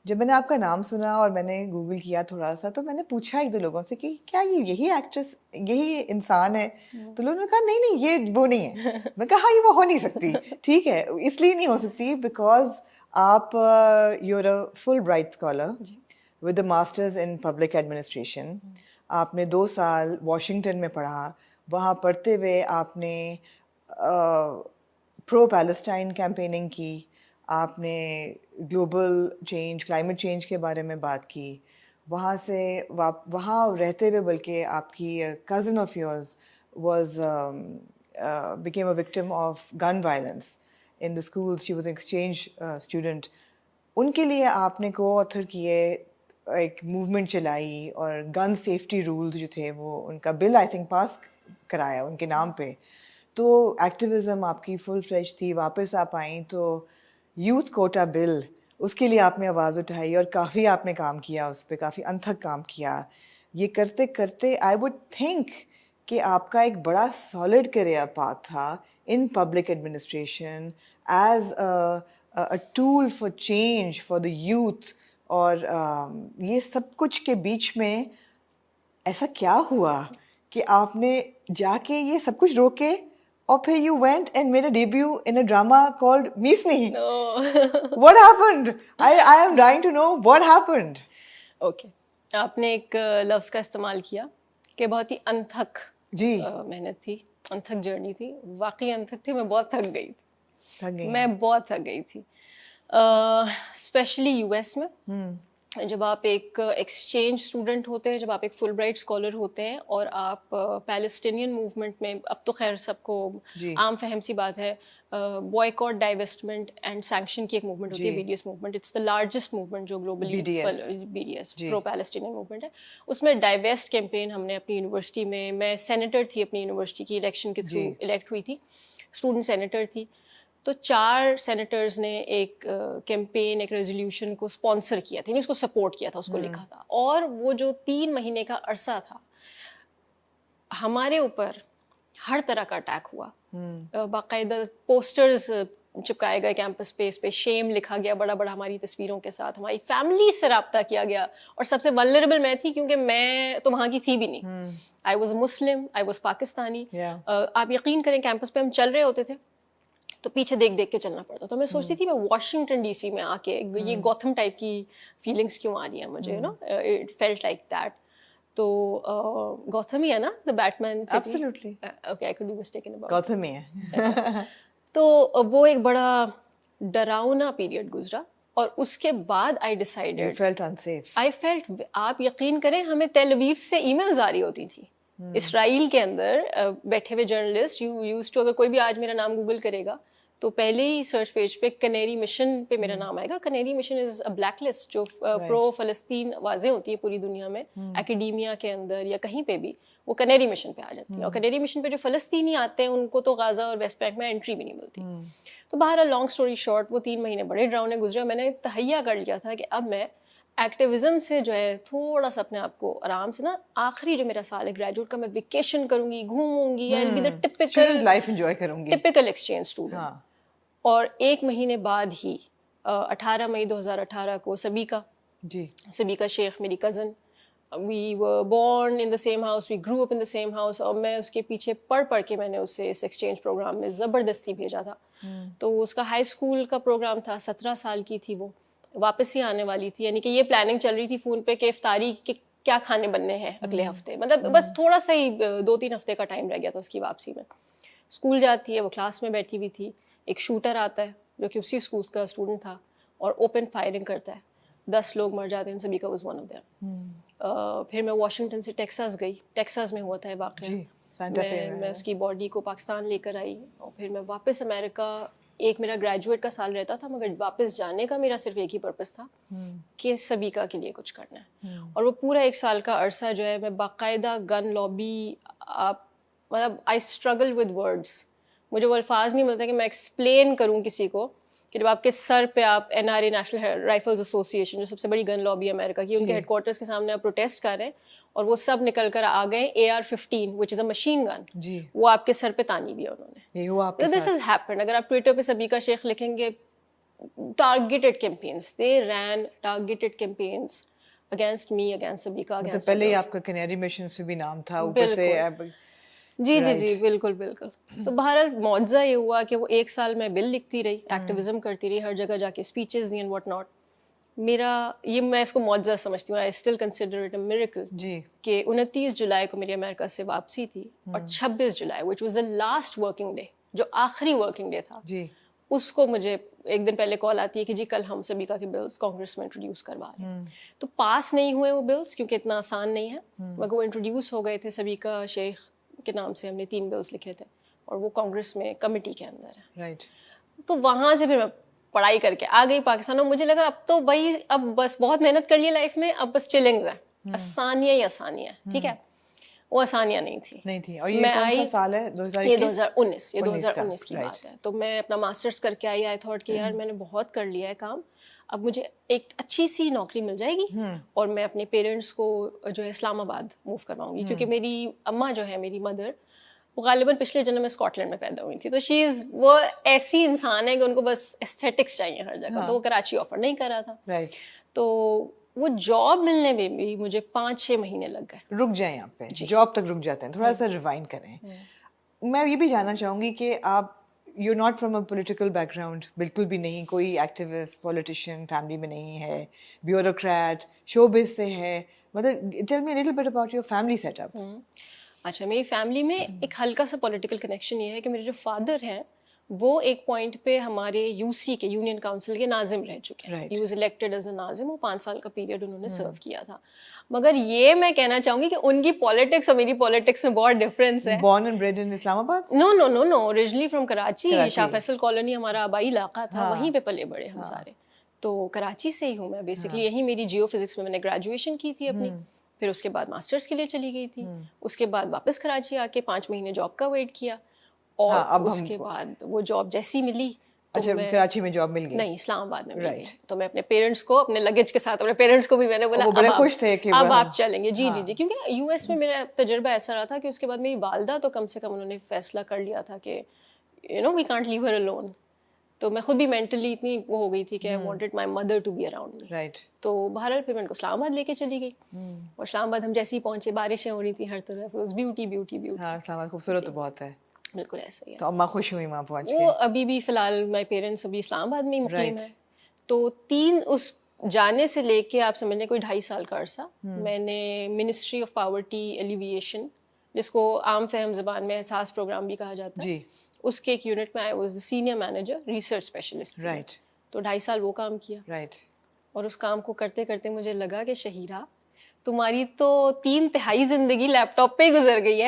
جب میں نے آپ کا نام سنا اور میں نے گوگل کیا تھوڑا سا تو میں نے پوچھا ایک دو لوگوں سے کہ کیا یہ یہی ایکٹریس یہی انسان ہے؟ تو لوگوں نے کہا نہیں نہیں یہ وہ نہیں ہے. میں کہا ہاں یہ وہ ہو نہیں سکتی. ٹھیک ہے اس لیے نہیں ہو سکتی بیکاز آپ you are a Fulbright scholar with a masters in public administration. آپ نے 2 سال واشنگٹن میں پڑھا. وہاں پڑھتے ہوئے آپ نے پرو پیلسٹائن کیمپیننگ کی. آپ نے گلوبل چینج کلائمیٹ چینج کے بارے میں بات کی. وہاں سے وہاں رہتے ہوئے بلکہ آپ کی cousin of yours was became a victim of gun violence in the schools. She was an exchange student. ان کے لیے آپ نے کو آتھر کیے, ایک موومنٹ چلائی اور گن سیفٹی رولز جو تھے وہ ان کا بل آئی تھنک پاس کرایا ان کے نام پہ. تو ایکٹیویزم آپ کی فل فلیج تھی. واپس آپ آئیں تو یوتھ کوٹا بل اس کے لیے آپ نے آواز اٹھائی اور کافی آپ نے کام کیا اس پہ, کافی انتھک کام کیا. یہ کرتے کرتے آئی وڈ تھنک کہ آپ کا ایک بڑا سالڈ کیریئر پاتھ تھا in public administration as a tool for change for the youth. اور یہ سب کچھ کے بیچ میں ایسا کیا ہوا کہ آپ نے جا کے یہ سب کچھ روکے اور پھر you went and made a debut in a drama called Meesni. What happened? I am dying to know what happened. Okay, آپ نے ایک لفظ کا استعمال کیا کہ بہت ہی انتھک جی محنت تھی, انتھک جرنی تھی. واقعی انتھک تھی. میں بہت تھک گئی تھی. تھک گئی میں ہیں. بہت تھک گئی تھی, اسپیشلی یو ایس میں. جب آپ ایک ایکسچینج اسٹوڈنٹ ہوتے ہیں, جب آپ ایک فل برائٹ اسکالر ہوتے ہیں اور آپ پیلسٹینین موومنٹ میں, اب تو خیر سب کو عام فہم سی بات ہے, بوائیکاٹ ڈائیویسٹمنٹ اینڈ سینکشن کی ایک موومنٹ ہوتی ہے, B D S movement. It's the largest movement جو globally B D S pro Palestinian movement ہے. اس میں ڈائیویسٹ کیمپین ہم نے اپنی یونیورسٹی میں سینیٹر تھی اپنی یونیورسٹی کی, الیکشن کے تھرو الیکٹ ہوئی تھی, اسٹوڈنٹ سینیٹر تھی. تو 4 سینیٹرز نے ایک کیمپین, ایک ریزولوشن کو اسپانسر کیا تھا, اس کو سپورٹ کیا تھا, اس کو لکھا تھا. اور وہ جو 3 مہینے کا عرصہ تھا, ہمارے اوپر ہر طرح کا اٹیک ہوا. باقاعدہ پوسٹرز چپکائے گئے کیمپس پہ, اس پہ شیم لکھا گیا بڑا بڑا ہماری تصویروں کے ساتھ. ہماری فیملی سے رابطہ کیا گیا, اور سب سے ولنریبل میں تھی کیونکہ میں تو وہاں کی تھی بھی نہیں. I was Muslim, I was Pakistani. آپ یقین کریں کیمپس پہ ہم چل رہے ہوتے تھے تو پیچھے دیکھ دیکھ کے چلنا پڑتا. تو میں سوچتی تھی میں واشنگٹن ڈی سی میں آ کے یہ گوتھم ٹائپ کی فیلنگس کیوں آ رہی ہیں مجھے, اٹ فیلٹ لائک دیٹ. تو گوتھم ہی ہے نا the Batman city? Absolutely. Okay, I could be mistaken about. Gautam ہی ہے. تو وہ ایک بڑا ڈراؤنا پیریڈ گزرا, اور اس کے بعد I decided, You felt unsafe. I felt, آپ یقین کریں ہمیں تیل اویو سے ای میلز آ رہی ہوتی تھیں. اسرائیل کے اندر بیٹھے ہوئے جرنلسٹ یوز ٹو, اگر کوئی بھی آج میرا نام گوگل کرے گا تو پہلے ہی سرچ پیج پہ کنیری مشن پہ میرا نام آئے گا. Canary Mission is a black list جو پرو فلسطین آوازیں ہوتی ہیں پوری دنیا میں, اکیڈیمیا کے اندر یا کہیں پہ بھی, وہ کنیری مشن پہ آ جاتی ہیں. اور کنیری مشن پہ جو فلسطینی آتے ہیں ان کو تو غازہ اور ویسٹ بینک میں انٹری بھی نہیں ملتی. تو بہرحال لانگ اسٹوری شارٹ, وہ 3 مہینے بڑے ڈراؤنے گزرے. میں نے تہیا کر لیا تھا کہ اب میں ایکٹیویزم سے جو ہے تھوڑا سا اپنے آپ کو آرام سے نا, آخری جو میرا سال ہے گریجویٹ کا, میں ویکیشن کروں گی, گھوموں گی, I'll be the typical life enjoy کروں گی. typical exchange student. اور 1 مہینے بعد ہی 18 مئی 2018 کو سبیکا شیخ میری cousin, we were born in the same house, we grow up in the same house, اور میں اس کے پیچھے پڑھ کے میں نے اسے اس ایکسچینج پروگرام میں زبردستی بھیجا تھا. تو اس کا ہائی اسکول کا پروگرام تھا, 17 سال کی تھی وہ, واپس ہی آنے والی تھی. یعنی کہ یہ پلاننگ چل رہی تھی فون پہ کہ افطاری کے کیا کھانے بننے ہیں اگلے ہفتے, مطلب بس تھوڑا سا ہی 2-3 ہفتے کا ٹائم رہ گیا تھا اس کی واپسی میں. اسکول جاتی ہے, وہ کلاس میں بیٹھی ہوئی تھی, ایک شوٹر آتا ہے جو کہ اسی اسکول کا اسٹوڈنٹ تھا, اور اوپن فائرنگ کرتا ہے. 10 لوگ مر جاتے ہیں, Sabika was one of them. پھر میں واشنگٹن سے ٹیکساس گئی, ٹیکساس میں ہوا تھا واقعہ. میں اس کی باڈی کو پاکستان لے کر آئی, اور پھر میں واپس امریکہ. ایک میرا گریجویٹ کا سال رہتا تھا, مگر واپس جانے کا میرا صرف ایک ہی پرپس تھا کہ سبیکا کے لیے کچھ کرنا ہے. اور وہ پورا 1 سال کا عرصہ جو ہے میں باقاعدہ گن لابی, مطلب آئی اسٹرگل ود ورڈس. مجھے وہ الفاظ نہیں ملتے کہ میں ایکسپلین کروں کسی کو کہ جب آپ کے سر پہ آپ NRA نیشنل رائفلز ایسوسی ایشن جو سب سے بڑی گن لابی ہے امریکہ کی, ان کے ہیڈ کوارٹرز کے سامنے آپ پروٹیسٹ کر رہے ہیں, اور وہ سب نکل کر آ گئے AR-15 which is a machine gun, وہ آپ کے سر پہ تانی بھی ہے انہوں نے. This has happened. اگر آپ ٹویٹر پہ سبیکا شیخ لکھیں گے, targeted campaigns. They ran targeted campaigns against me, against Sabika, مطلب against پہلے ہی others. آپ کا کنیری مشن سے بھی نام تھا اوپر سے جی جی جی بالکل بالکل. تو بہرحال معجزہ یہ ہوا کہ وہ 1 سال میں بل لکھتی رہی, ایکٹیویزم کرتی رہی, ہر جگہ جا کے speeches the end what not. میرا یہ میں اس کو معجزہ سمجھتی ہوں. I still consider it a miracle کہ 29 جولائی کو میری امریکہ سے واپسی تھی اور 26 جولائی which was the last working day, جو آخری ورکنگ ڈے تھا, اس کو مجھے ایک دن پہلے کال آتی ہے کہ جی کل ہم سبیکا کے بلز کانگریس میں انٹروڈیوس کروا رہے ہیں. تو پاس نہیں ہوئے وہ بلز کیونکہ اتنا آسان نہیں ہے, مگر وہ انٹروڈیوس ہو گئے تھے. سبیکا شیخ کے نام سے ہم نے 3 بلز لکھے تھے اور وہ کانگریس میں کمیٹی کے اندر ہے. تو وہاں سے پھر میں پڑھائی کر کے آ گئی پاکستان, اور مجھے لگا اب تو بھائی اب بس بہت محنت کر لی لائف میں, اب بس چلنگز ہیں, آسانیاں ہی آسانیاں, ٹھیک ہے. وہ آسانیاں نہیں تھی. اور یہ کون سا سال ہے؟ یہ 2019 کی بات ہے. تو میں اپنا ماسٹرز کر کے آئی تھاٹ کہ یار میں نے بہت کر لیا ہے کام, اب مجھے ایک اچھی سی نوکری مل جائے گی اور میں اپنے پیرنٹس کو جو ہے اسلام آباد موو کرواؤں گی, کیونکہ میری اماں جو ہے میری مدر وہ غالباً پچھلے جنم میں اسکاٹ لینڈ میں پیدا ہوئی تھی. تو شی از وہ ایسی انسان ہے کہ ان کو بس ایستھیٹکس چاہیے ہر جگہ, تو وہ کراچی آفر نہیں کر رہا تھا. تو وہ جاب ملنے میں بھی مجھے 5-6 مہینے لگ گئے. رک جائیں یہاں پہ, جاب تک رک جاتے ہیں, تھوڑا سا ریوائنڈ کریں. میں یہ بھی جاننا چاہوں گی کہ آپ you not from a political back ground, بالکل بھی نہیں, کوئی ایکٹیوسٹ پولیٹیشین فیملی میں نہیں ہے, بیوروکریٹ شو بز سے ہے, مطلب tell me a little bit about your family setup. اچھا, میری فیملی میں ایک ہلکا سا پولیٹیکل کنیکشن یہ ہے کہ میرے جو فادر ہیں وہ ایک پوائنٹ پہ ہمارے یو سی کے یونین کاؤنسل کے ناظم رہ چکے ہیں. He was elected as a nazim, وہ 5 سال کا پیریڈ انہوں نے سرو کیا تھا. مگر یہ میں کہنا چاہوں گی کہ ان کی پالیٹکس اور میری پالیٹکس میں بہت ڈفرینس ہے. Born and bred in Islamabad? نو نو نو نو, originally from Karachi. Shah Faisal colony ہمارا آبائی علاقہ تھا, وہیں پہ پلے بڑے ہم سارے. تو کراچی سے ہی ہوں میں بیسکلی. یہیں میری جیو فزکس میں نے گریجویشن کی تھی اپنی, پھر اس کے بعد ماسٹرس کے لیے چلی گئی تھی. اس کے بعد واپس کراچی آ کے 5 مہینے جاب کا ویٹ کیا, اور اس کے بعد وہ جاب جیسی ملی. اچھا, کراچی میں جاب مل گئی؟ نہیں, اسلام آباد میں مل گئی. تو میں اپنے پیرنٹس کو, اپنے لگیج کے ساتھ اپنے پیرنٹس کو بھی میں نے بولا وہ بڑے خوش تھے کہ اب آپ چلیں گے. جی جی جی, کیونکہ یو ایس میں میرا تجربہ ایسا رہا تھا کہ اس کے بعد میری والدہ تو کم سے کم انہوں نے فیصلہ کر لیا تھا کہ you know we can't leave her alone. تو میں خود بھی مینٹلی اتنی وہ ہو گئی تھی کہ I wanted my mother to be around me. تو بہرحال پھر میں ان کو اسلام آباد لے کے چلی گئی, اور اسلام آباد ہم جیسے ہی پہنچے بارشیں ہو رہی تھیں ہر طرف, بیوٹی بیوٹی بیوٹی. ہاں, اسلام آباد خوبصورت تو بہت ہے. بالکل ایسا ہی ہے. تو اماں خوش ہوئی وہاں پہنچ کے؟ وہ ابھی بھی فی الحال مائی پیرنٹس ابھی اسلام آباد میں ہی مقیم ہیں. تو 3 اس جانے سے لے کے آپ سمجھ لیں کوئی 2.5 سال کا عرصہ میں نے منسٹری آف پاورٹی ایلیویشن, جس کو عام فہم زبان میں احساس پروگرام بھی کہا جاتا ہے, اس کے ایک یونٹ میں I was senior manager research specialist. تو 2.5 سال وہ کام کیا. اور اس کام کو کرتے کرتے مجھے لگا کہ شہیرہ تمہاری تو 3/3 زندگی لیپ ٹاپ پہ ہی گزر گئی ہے.